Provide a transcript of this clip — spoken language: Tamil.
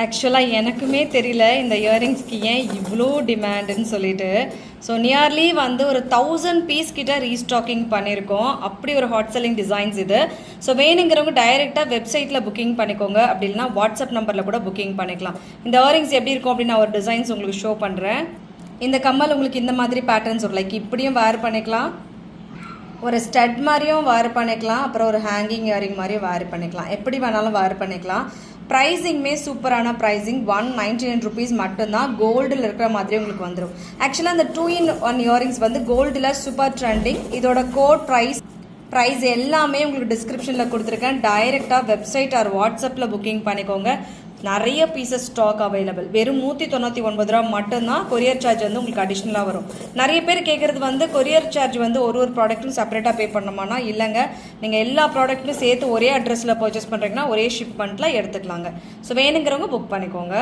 ஆக்சுவலாக எனக்குமே தெரியல இந்த இயரிங்ஸ்க்கு ஏன் இவ்வளோ டிமாண்டுன்னு சொல்லிட்டு. ஸோ நியர்லி வந்து ஒரு 1000 பீஸ் கிட்ட ரீஸ்டாக்கிங் பண்ணியிருக்கோம். அப்படி ஒரு ஹாட் செல்லிங் டிசைன்ஸ் இது. ஸோ வேணுங்கிறவங்க டைரெக்டாக வெப்சைட்டில் புக்கிங் பண்ணிக்கோங்க, அப்படி இல்லைனா வாட்ஸ்அப் நம்பரில் கூட புக்கிங் பண்ணிக்கலாம். இந்த இயரிங்ஸ் எப்படி இருக்கும் அப்படின்னு நான் ஒரு டிசைன்ஸ் உங்களுக்கு ஷோ பண்ணுறேன். இந்த கம்மல் உங்களுக்கு இந்த மாதிரி பேட்டர்ன்ஸ் வரும். லைக் இப்படியும் வேர் பண்ணிக்கலாம், ஒரு ஸ்டட் மாதிரியும் வேர் பண்ணிக்கலாம், அப்புறம் ஒரு ஹேங்கிங் இயரிங் மாதிரியும் வேர் பண்ணிக்கலாம். எப்படி வேணாலும் வேர் பண்ணிக்கலாம். ப்ரைஸிங்குமே சூப்பரான ப்ரைஸிங், 199 rupees மட்டும்தான். கோல்டில் இருக்கிற மாதிரி உங்களுக்கு வந்துடும். ஆக்சுவலாக அந்த 2-in-1 இயரிங்ஸ் வந்து கோல்டில் சூப்பர் ட்ரெண்டிங். இதோட கோட் ப்ரைஸ் எல்லாமே உங்களுக்கு டிஸ்கிரிப்ஷனில் கொடுத்துருக்கேன். டைரெக்டாக வெப்சைட் ஆர் வாட்ஸ்அப்பில் புக்கிங் பண்ணிக்கோங்க. நிறைய பீசஸ் ஸ்டாக் அவைலபிள். வெறும் 199 ரூபா மட்டும்தான். கொரியர் சார்ஜ் வந்து உங்களுக்கு அடிஷ்னலாக வரும். நிறைய பேர் கேட்குறது வந்து கொரியர் சார்ஜ் வந்து ஒரு ப்ராடக்ட்டும் செப்பரேட்டாக பே பண்ணணுமானா இல்லைங்க. நீங்கள் எல்லா ப்ராடக்ட்டும் சேர்த்து ஒரே அட்ரஸில் பர்ச்சேஸ் பண்ணுறீங்கன்னா ஒரே ஷிப்மெண்ட்டில் எடுத்துக்கலாங்க. ஸோ வேணுங்கிறவங்க புக் பண்ணிக்கோங்க.